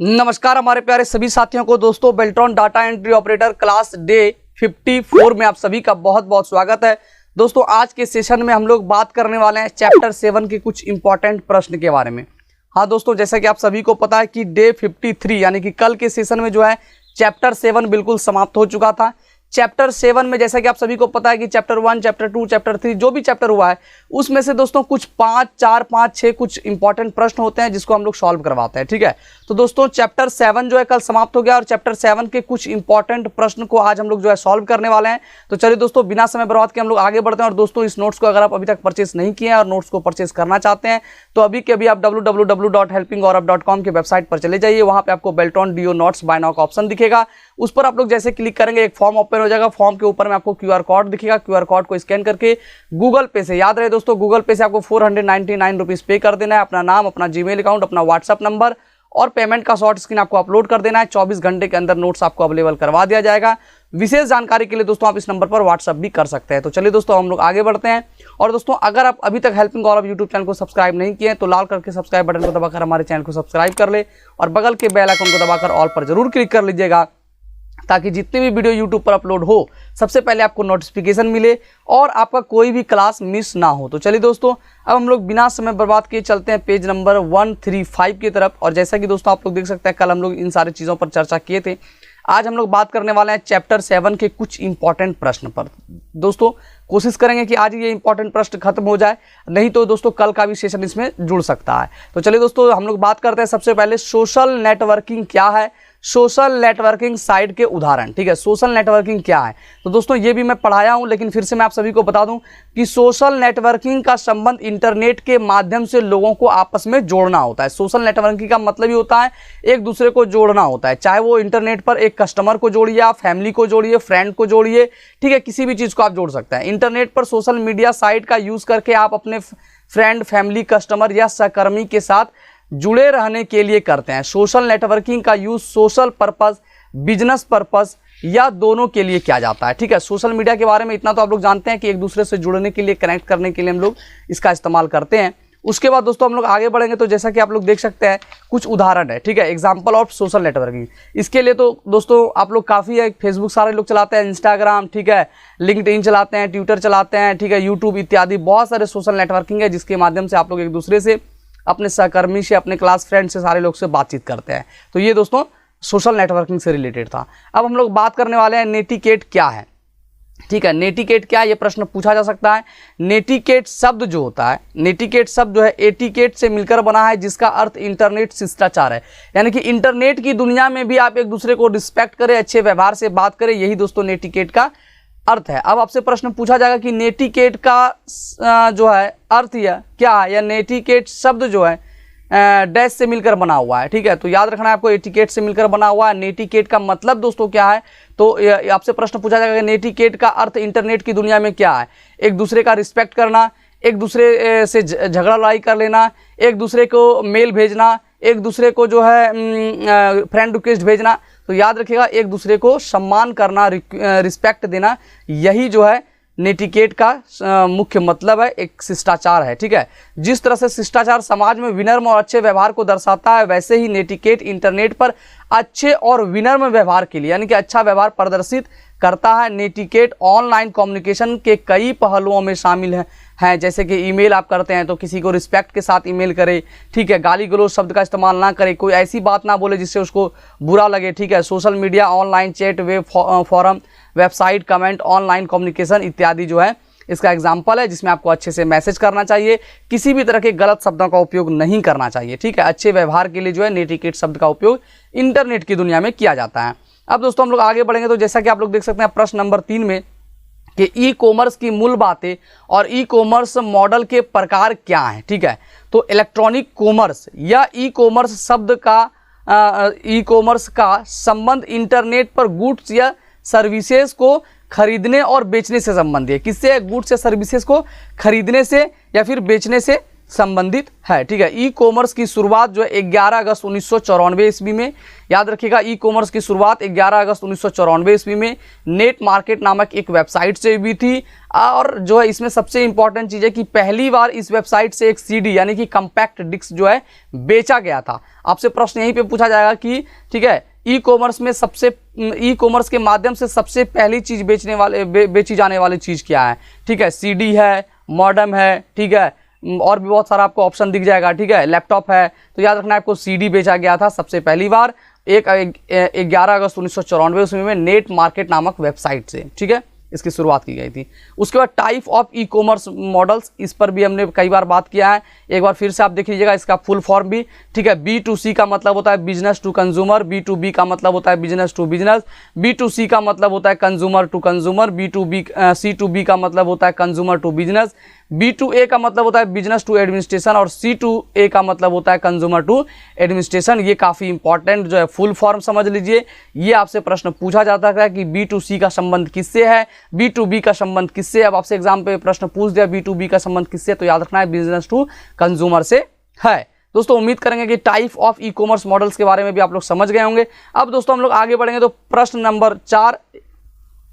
नमस्कार हमारे प्यारे सभी साथियों को। दोस्तों Beltron data entry operator class day 54 में आप सभी का बहुत बहुत स्वागत है। दोस्तों आज के सेशन में हम लोग बात करने वाले हैं चैप्टर 7 के कुछ इंपॉर्टेंट प्रश्न के बारे में। हाँ दोस्तों, जैसा कि आप सभी को पता है कि डे 53 यानी कि कल के सेशन में जो है चैप्टर 7 बिल्कुल समाप्त हो चुका था। चैप्टर 7 में जैसा कि आप सभी को पता है कि चैप्टर 1, चैप्टर 2, चैप्टर 3 जो भी चैप्टर हुआ है उसमें से दोस्तों कुछ 4, 5, 6 कुछ इंपॉर्टेंट प्रश्न होते हैं जिसको हम लोग सॉल्व करवाते हैं। ठीक है, तो दोस्तों चैप्टर 7 जो है कल समाप्त हो गया और चैप्टर 7 के कुछ इंपॉर्टेंट प्रश्न को आज हम लोग जो है सॉल्व करने वाले हैं। तो चलिए दोस्तों बिना समय बर्बाद के हम लोग आगे बढ़ते हैं। और दोस्तों इस नोट्स को अगर आप अभी तक परचेस नहीं किए हैं और नोट्स को परचेस करना चाहते हैं तो अभी के अभी आप www.helpingaurav.com के वेबसाइट पर चले जाइए। वहां पे आपको Beltron DEO notes buy now का ऑप्शन दिखेगा, उस पर आप लोग जैसे क्लिक करेंगे एक फॉर्म ओपन हो जाएगा। फॉर्म के ऊपर में आपको QR कोड दिखेगा, QR कोड को स्कैन करके गूगल पे से, याद रहे दोस्तों गूगल पे से आपको 499 रुपीज पे कर देना है। अपना नाम, अपना जीमेल अकाउंट, अपना व्हाट्सअप नंबर और पेमेंट का शॉर्ट स्क्रीन आपको अपलोड कर देना है। 24 घंटे के अंदर नोट्स आपको अवेलेबल करवा दिया जाएगा। विशेष जानकारी के लिए दोस्तों आप इस नंबर पर व्हाट्सअप भी कर सकते हैं। तो चलिए दोस्तों हम लोग आगे बढ़ते हैं। और दोस्तों अगर आप अभी तक हेल्पिंग गौरव यूट्यूब चैनल को सब्सक्राइब नहीं किए तो लाल करके सब्सक्राइब बटन को दबाकर हमारे चैनल को सब्सक्राइब कर ले और बगल के बेल आइकन को दबाकर ऑल पर जरूर क्लिक कर लीजिएगा ताकि जितने भी वीडियो YouTube पर अपलोड हो सबसे पहले आपको नोटिफिकेशन मिले और आपका कोई भी क्लास मिस ना हो। तो चलिए दोस्तों अब हम लोग बिना समय बर्बाद किए चलते हैं पेज नंबर 135 की तरफ। और जैसा कि दोस्तों आप लोग देख सकते हैं कल हम लोग इन सारी चीज़ों पर चर्चा किए थे। आज हम लोग बात करने वाले हैं चैप्टर 7 के कुछ इंपॉर्टेंट प्रश्न पर। दोस्तों कोशिश करेंगे कि आज ये इंपॉर्टेंट प्रश्न खत्म हो जाए, नहीं तो दोस्तों कल का भी सेशन इसमें जुड़ सकता है। तो चलिए दोस्तों हम लोग बात करते हैं सबसे पहले सोशल नेटवर्किंग क्या है, सोशल नेटवर्किंग साइट के उदाहरण। ठीक है, सोशल नेटवर्किंग क्या है तो दोस्तों ये भी मैं पढ़ाया हूं, लेकिन फिर से मैं आप सभी को बता दूं कि सोशल नेटवर्किंग का संबंध इंटरनेट के माध्यम से लोगों को आपस में जोड़ना होता है। सोशल नेटवर्किंग का मतलब ही होता है एक दूसरे को जोड़ना होता है, चाहे वो इंटरनेट पर एक कस्टमर को जोड़िए, आप फैमिली को जोड़िए, फ्रेंड को जोड़िए। ठीक है, किसी भी चीज़ को आप जोड़ सकते हैं। इंटरनेट पर सोशल मीडिया साइट का यूज़ करके आप अपने फ्रेंड, फैमिली, कस्टमर या सहकर्मी के साथ जुड़े रहने के लिए करते हैं। सोशल नेटवर्किंग का use social purpose, business purpose या दोनों के लिए किया जाता है। ठीक है, सोशल मीडिया के बारे में इतना तो आप लोग जानते हैं कि एक दूसरे से जुड़ने के लिए, कनेक्ट करने के लिए हम लोग इसका इस्तेमाल करते हैं। उसके बाद दोस्तों हम लोग आगे बढ़ेंगे तो जैसा कि आप लोग देख सकते हैं कुछ उदाहरण है। ठीक है, एग्जाम्पल ऑफ सोशल नेटवर्किंग। इसके लिए तो दोस्तों आप लोग काफ़ी है, फेसबुक सारे लोग चलाते हैं, इंस्टाग्राम, ठीक है, लिंक्डइन चलाते हैं, ट्विटर चलाते हैं, ठीक है, यूट्यूब इत्यादि बहुत सारे सोशल नेटवर्किंग है जिसके माध्यम से आप लोग एक दूसरे से, अपने सहकर्मी से, अपने क्लास फ्रेंड से, सारे लोग से बातचीत करते हैं। तो ये दोस्तों सोशल नेटवर्किंग से रिलेटेड था। अब हम लोग बात करने वाले हैं नेटिकेट क्या है। ठीक है, नेटिकेट क्या है ये प्रश्न पूछा जा सकता है। नेटिकेट शब्द जो होता है, नेटिकेट शब्द जो है एटिकेट से मिलकर बना है जिसका अर्थ इंटरनेट शिष्टाचार है। यानी कि इंटरनेट की दुनिया में भी आप एक दूसरे को रिस्पेक्ट करें, अच्छे व्यवहार से बात करें, यही दोस्तों नेटिकेट का अर्थ है। अब आपसे प्रश्न पूछा जाएगा कि नेटिकेट का जो है अर्थ या क्या है, या नेटिकेट शब्द जो है डैश से मिलकर बना हुआ है। ठीक है, तो याद रखना है आपको एटिकेट से मिलकर बना हुआ है। नेटिकेट का मतलब दोस्तों क्या है, तो आपसे प्रश्न पूछा जाएगा कि नेटिकेट का अर्थ इंटरनेट की दुनिया में क्या है। एक दूसरे का रिस्पेक्ट करना, एक दूसरे से झगड़ा लड़ाई कर लेना, एक दूसरे को मेल भेजना, एक दूसरे को जो है फ्रेंड रिक्वेस्ट भेजना। तो याद रखिएगा एक दूसरे को सम्मान करना, रिस्पेक्ट देना, यही जो है नेटिकेट का मुख्य मतलब है, एक शिष्टाचार है। ठीक है, जिस तरह से शिष्टाचार समाज में विनम्र और अच्छे व्यवहार को दर्शाता है, वैसे ही नेटिकेट इंटरनेट पर अच्छे और विनम्र व्यवहार के लिए, यानी कि अच्छा व्यवहार प्रदर्शित करता है। नेटिकेट ऑनलाइन कम्युनिकेशन के कई पहलुओं में शामिल हैं, जैसे कि ईमेल आप करते हैं तो किसी को रिस्पेक्ट के साथ ईमेल करें। ठीक है, गाली गलौज शब्द का इस्तेमाल ना करें, कोई ऐसी बात ना बोले जिससे उसको बुरा लगे। ठीक है, social media, online chat, web forum, website, comment, online communication इत्यादि जो है इसका एग्जाम्पल है जिसमें आपको अच्छे से मैसेज करना चाहिए, किसी भी तरह के गलत शब्दों का उपयोग नहीं करना चाहिए। ठीक है, अच्छे व्यवहार के लिए जो है नेटिकेट शब्द का उपयोग इंटरनेट की दुनिया में किया जाता है। अब दोस्तों हम लोग आगे बढ़ेंगे तो जैसा कि आप लोग देख सकते हैं प्रश्न नंबर 3 में कि ई कॉमर्स की मूल बातें और ई कॉमर्स मॉडल के प्रकार क्या हैं। ठीक है, तो इलेक्ट्रॉनिक कॉमर्स या ई कॉमर्स शब्द का ई कॉमर्स का संबंध इंटरनेट पर गुड्स या सर्विसेज को खरीदने और बेचने से संबंधित है। किससे? गुड्स या सर्विसेज को खरीदने से या फिर बेचने से संबंधित है। ठीक है, ई कॉमर्स की शुरुआत जो है 11 अगस्त 1994 ईस्वी में, याद रखिएगा, ई कॉमर्स की शुरुआत 11 अगस्त 1994 ईस्वी में नेट मार्केट नामक एक वेबसाइट से हुई थी। और जो है इसमें सबसे इंपॉर्टेंट चीज़ है कि पहली बार इस वेबसाइट से एक सीडी यानी कि कंपैक्ट डिस्क जो है बेचा गया था। आपसे प्रश्न यहीं पे पूछा जाएगा कि ठीक है, ई कॉमर्स में ई कॉमर्स के माध्यम से सबसे पहली चीज़ बेची जाने वाली चीज़ क्या है? ठीक है, सीडी है, मॉडेम है, ठीक है, और भी बहुत सारा आपको ऑप्शन दिख जाएगा। ठीक है, लैपटॉप है, तो याद रखना आपको सीडी बेचा गया था सबसे पहली बार 11 अगस्त 1994 ईस्वी में नेट मार्केट नामक वेबसाइट से। ठीक है, इसकी शुरुआत की गई थी। उसके बाद type of e commerce models, इस पर भी हमने कई बार बात किया है, एक बार फिर से आप देख लीजिएगा इसका फुल फॉर्म भी। ठीक है, B2C का मतलब होता है बिजनेस टू कंज्यूमर, B2B का मतलब होता है बिजनेस टू बिजनेस, B2C का मतलब होता है कंज्यूमर टू कंज्यूमर, C2B का मतलब होता है कंज्यूमर टू बिजनेस, B2A का मतलब होता है बिजनेस टू एडमिनिस्ट्रेशन और C2A का मतलब होता है कंज्यूमर टू एडमिनिस्ट्रेशन। ये काफ़ी इंपॉर्टेंट जो है फुल फॉर्म समझ लीजिए। ये आपसे प्रश्न पूछा जाता है कि B2C का संबंध किससे है, B2B का संबंध किससे। अब आपसे एग्जाम पे प्रश्न पूछ दिया B2B का संबंध किससे, तो याद रखना है बिजनेस टू कंज्यूमर से है। दोस्तों उम्मीद करेंगे कि type of e commerce models के बारे में भी आप लोग समझ गए होंगे। अब दोस्तों हम लोग आगे बढ़ेंगे तो प्रश्न नंबर 4,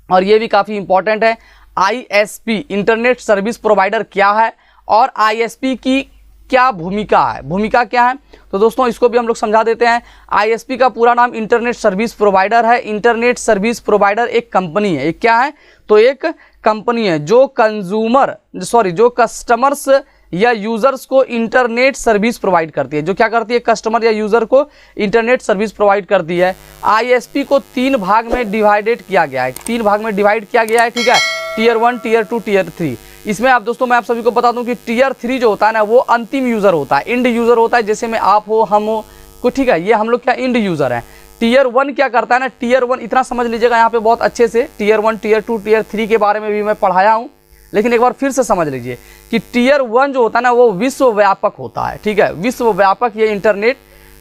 और ये भी काफ़ी इंपॉर्टेंट है, ISP इंटरनेट सर्विस प्रोवाइडर क्या है और ISP की क्या भूमिका है, भूमिका क्या है? तो दोस्तों इसको भी हम लोग समझा देते हैं। ISP का पूरा नाम इंटरनेट सर्विस प्रोवाइडर है। इंटरनेट सर्विस प्रोवाइडर एक कंपनी है, एक क्या है? तो एक कंपनी है जो जो कस्टमर्स या यूजर्स को इंटरनेट सर्विस प्रोवाइड करती है। जो क्या करती है? कस्टमर या यूजर को इंटरनेट सर्विस प्रोवाइड करती है। ISP को 3 भाग में डिवाइड किया गया है, 3 भाग में डिवाइड किया गया है। ठीक है, टियर 1, टियर 2, टियर 3। इसमें आप दोस्तों मैं आप सभी को बता दूं कि टियर 3 जो होता है ना, वो अंतिम यूजर होता है, इंड यूजर होता है, जैसे में आप हो, हम हो को। ठीक है, ये हम लोग क्या इंड यूजर हैं। टियर 1 क्या करता है ना, टियर 1 इतना समझ लीजिएगा यहाँ पे बहुत अच्छे से, टियर 1, टियर 2, टियर 3 के बारे में भी मैं पढ़ाया हूँ, लेकिन एक बार फिर से समझ लीजिए कि टियर 1 जो होता है ना, वो विश्व व्यापक होता है। ठीक है, विश्व व्यापक ये इंटरनेट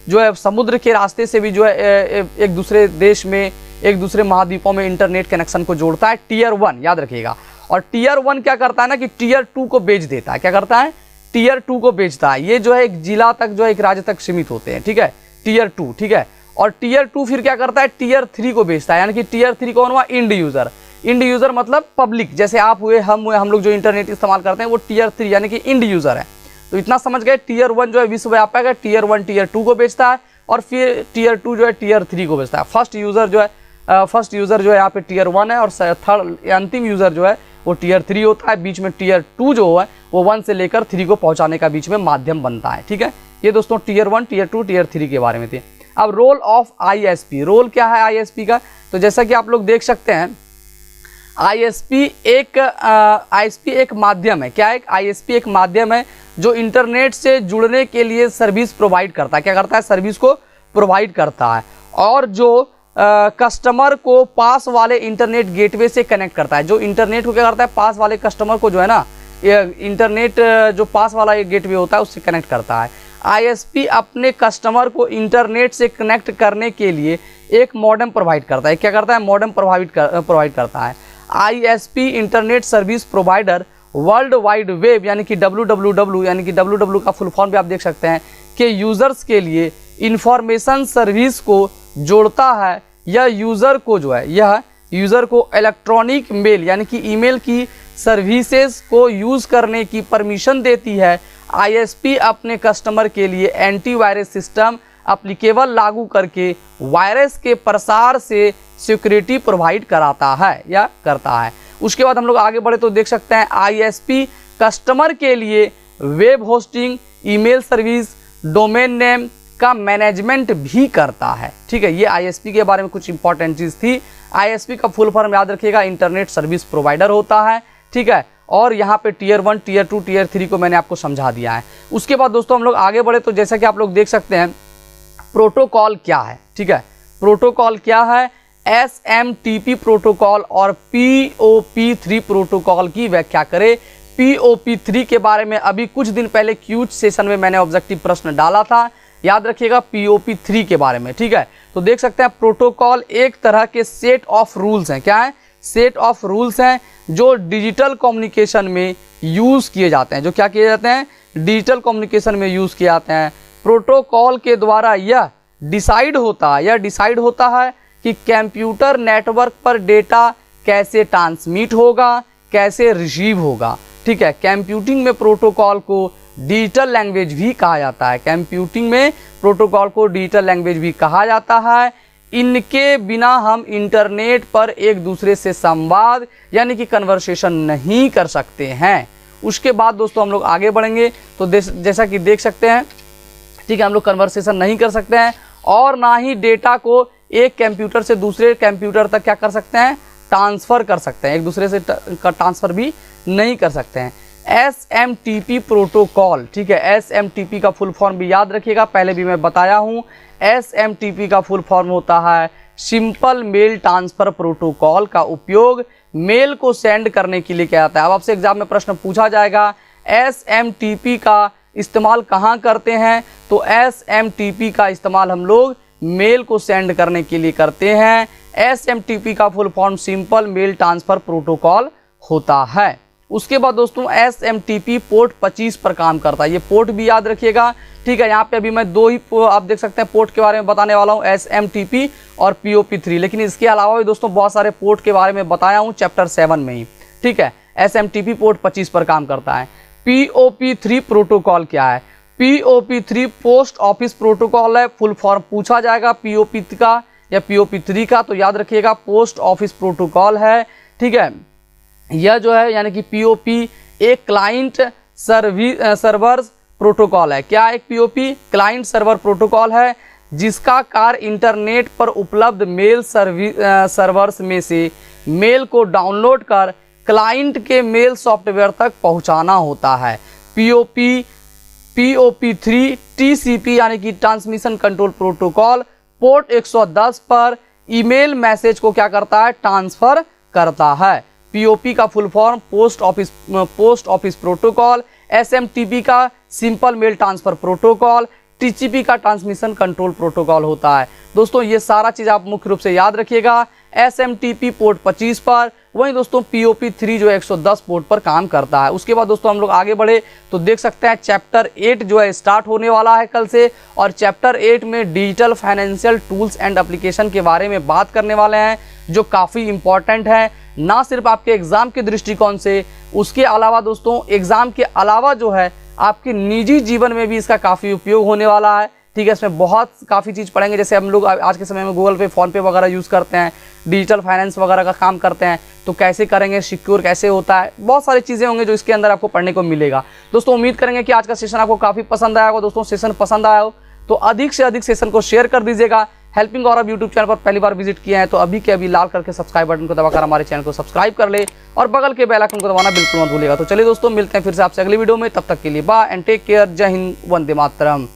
जो है समुद्र के रास्ते से भी जो है एक दूसरे देश में, एक दूसरे महाद्वीपों में इंटरनेट कनेक्शन को जोड़ता है। टियर 1 याद रखिएगा। और टियर 1 क्या करता है ना कि टियर 2 को बेच देता है। क्या करता है? टियर 2 को बेचता है। ये जो है एक जिला तक, जो है एक राज्य तक सीमित होते हैं। ठीक है, टियर 2। ठीक है, और टियर 2 फिर क्या करता है? टियर 3 को बेचता है। यानी कि टियर 3 कौन हुआ? End user. इंड यूजर मतलब पब्लिक, जैसे आप हुए, हम लोग जो इंटरनेट इस्तेमाल करते हैं, वो टियर 3 यानी कि इंड यूजर है। तो इतना समझ गए। टियर 1 जो है विश्व व्यापक है, टियर 1 टियर 2 को बेचता है, और फिर टियर 2 जो है टियर 3 को बेचता है। फर्स्ट यूजर जो है यहाँ पे टियर 1 है, और थर्ड अंतिम यूजर जो है वो टियर 3 होता है। बीच में टियर 2 जो है वो 1 से लेकर 3 को पहुंचाने का बीच में माध्यम बनता है। ठीक है, ये दोस्तों टियर 1, टियर 2, टियर 3 के बारे में थे। अब रोल ऑफ ISP, रोल क्या है ISP का? तो जैसा कि आप लोग देख सकते हैं, ISP एक माध्यम है। क्या है? ISP एक माध्यम है जो इंटरनेट से जुड़ने के लिए सर्विस प्रोवाइड करता है। क्या करता है? सर्विस को प्रोवाइड करता है, और जो कस्टमर को पास वाले इंटरनेट गेटवे से कनेक्ट करता है। जो इंटरनेट को क्या करता है? पास वाले कस्टमर को जो है ना, इंटरनेट जो पास वाला गेटवे होता है उससे कनेक्ट करता है। ISP अपने कस्टमर को इंटरनेट से कनेक्ट करने के लिए एक मॉडेम प्रोवाइड करता है। क्या करता है? मॉडेम प्रोवाइड करता है। ISP internet service provider world wide web यानी कि WWW, यानी कि WWW का फुल फॉर्म भी आप देख सकते हैं, के यूजर्स के लिए इंफॉर्मेशन सर्विस को जोड़ता है। यह यूजर को इलेक्ट्रॉनिक मेल यानी कि ईमेल की सर्विसेज को यूज करने की परमिशन देती है। ISP अपने कस्टमर के लिए एंटीवायरस सिस्टम एप्लीकेबल लागू करके वायरस के प्रसार से सिक्योरिटी प्रोवाइड कराता है या करता है। उसके बाद हम लोग आगे बढ़े तो देख सकते हैं ISP कस्टमर के लिए web hosting, email service, domain name का मैनेजमेंट भी करता है। ठीक है, ये ISP के बारे में कुछ इंपॉर्टेंट चीज़ थी। ISP का फुल फॉर्म याद रखिएगा, इंटरनेट सर्विस प्रोवाइडर होता है। ठीक है, और यहाँ पे टियर 1, टियर 2, टियर 3 को मैंने आपको समझा दिया है। उसके बाद दोस्तों हम लोग आगे बढ़े तो जैसा कि आप लोग देख सकते हैं, प्रोटोकॉल क्या है? ठीक है, प्रोटोकॉल क्या है? SMTP प्रोटोकॉल और POP3 प्रोटोकॉल की व्याख्या करें। POP3 के बारे में अभी कुछ दिन पहले क्यूज सेशन में मैंने ऑब्जेक्टिव प्रश्न डाला था, याद रखिएगा POP3 के बारे में। ठीक है, तो देख सकते हैं प्रोटोकॉल एक तरह के सेट ऑफ रूल्स हैं। क्या है? सेट ऑफ रूल्स हैं जो डिजिटल कम्युनिकेशन में यूज़ किए जाते हैं। जो क्या किए जाते हैं? डिजिटल कम्युनिकेशन में यूज़ किए जाते हैं। प्रोटोकॉल के द्वारा यह डिसाइड होता है कि कंप्यूटर नेटवर्क पर डेटा कैसे ट्रांसमिट होगा, कैसे रिसीव होगा। ठीक है, कंप्यूटिंग में प्रोटोकॉल को डिजिटल लैंग्वेज भी कहा जाता है। कंप्यूटिंग में प्रोटोकॉल को डिजिटल लैंग्वेज भी कहा जाता है। इनके बिना हम इंटरनेट पर एक दूसरे से संवाद यानी कि कन्वर्सेशन नहीं कर सकते हैं। उसके बाद दोस्तों हम लोग आगे बढ़ेंगे तो जैसा कि देख सकते हैं, ठीक है, हम लोग कन्वर्सेशन नहीं कर सकते हैं और ना ही डेटा को एक कंप्यूटर से दूसरे कंप्यूटर तक क्या कर सकते हैं, ट्रांसफ़र कर सकते हैं। एक दूसरे से ट्रांसफ़र भी नहीं कर सकते हैं। SMTP प्रोटोकॉल, ठीक है, SMTP का फुल फॉर्म भी याद रखिएगा, पहले भी मैं बताया हूँ। SMTP का फुल फॉर्म होता है सिंपल मेल ट्रांसफ़र प्रोटोकॉल का उपयोग मेल को सेंड करने के लिए किया जाता है। अब आपसे एग्जाम में प्रश्न पूछा जाएगा SMTP का इस्तेमाल कहाँ करते हैं, तो SMTP का इस्तेमाल हम लोग मेल को सेंड करने के लिए करते हैं। SMTP का full form simple mail transfer protocol होता है। उसके बाद दोस्तों SMTP पोर्ट 25 पर काम करता है, ये पोर्ट भी याद रखिएगा। ठीक है, यहाँ पे अभी मैं दो ही आप देख सकते हैं पोर्ट के बारे में बताने वाला हूँ, SMTP और POP3, लेकिन इसके अलावा भी दोस्तों बहुत सारे पोर्ट के बारे में बताया हूँ चैप्टर 7 में ही। ठीक है, SMTP पोर्ट 25 पर काम करता है। POP3 प्रोटोकॉल क्या है? POP3 पोस्ट ऑफिस प्रोटोकॉल है। फुल फॉर्म पूछा जाएगा POP का या POP3 का, तो याद रखिएगा पोस्ट ऑफिस प्रोटोकॉल है। ठीक है, यह जो है यानी कि POP एक क्लाइंट सर्वर प्रोटोकॉल है। क्या एक POP क्लाइंट सर्वर प्रोटोकॉल है जिसका कार्य इंटरनेट पर उपलब्ध मेल सर्वर्स में से मेल को डाउनलोड कर क्लाइंट के मेल सॉफ्टवेयर तक पहुंचाना होता है। POP3 TCP यानी कि ट्रांसमिशन कंट्रोल प्रोटोकॉल पोर्ट 110 पर ईमेल मैसेज को क्या करता है, ट्रांसफ़र करता है। POP का full form post office protocol, SMTP का simple mail transfer protocol, TCP का ट्रांसमिशन कंट्रोल प्रोटोकॉल होता है। दोस्तों ये सारा चीज़ आप मुख्य रूप से याद रखिएगा। SMTP पोर्ट 25 पर, वहीं दोस्तों POP3 जो 110 पोर्ट पर काम करता है। उसके बाद दोस्तों हम लोग आगे बढ़े तो देख सकते हैं चैप्टर 8 जो है स्टार्ट होने वाला है कल से, और चैप्टर 8 में digital financial tools and application के बारे में बात करने वाले हैं, जो काफ़ी इंपॉर्टेंट है ना सिर्फ आपके एग्ज़ाम के दृष्टिकोण से, उसके अलावा दोस्तों एग्ज़ाम के अलावा जो है आपके निजी जीवन में भी इसका काफ़ी उपयोग होने वाला है। ठीक है, इसमें बहुत काफ़ी चीज़ पढ़ेंगे, जैसे हम लोग आज के समय में गूगल पे, फ़ोन पे वगैरह यूज़ करते हैं, डिजिटल फाइनेंस वगैरह का काम करते हैं, तो कैसे करेंगे, सिक्योर कैसे होता है, बहुत सारी चीज़ें होंगी जो इसके अंदर आपको पढ़ने को मिलेगा। दोस्तों उम्मीद करेंगे कि आज का सेशन आपको काफ़ी पसंद आया होगा। दोस्तों सेशन पसंद आया हो तो अधिक से अधिक सेशन को शेयर कर दीजिएगा। हेल्पिंग गौरव यूट्यूब चैनल पर पहली बार विजिट किए हैं तो अभी के अभी लाल करके सब्सक्राइब बटन को दबाकर हमारे चैनल को सब्सक्राइब कर ले और बगल के बेल आइकन को दबाना बिल्कुल मत भूलिएगा। तो चलिए दोस्तों मिलते हैं फिर से आपसे अगली वीडियो में, तब तक के लिए बाय एंड टेक केयर। जय हिंद, वंदे मातरम।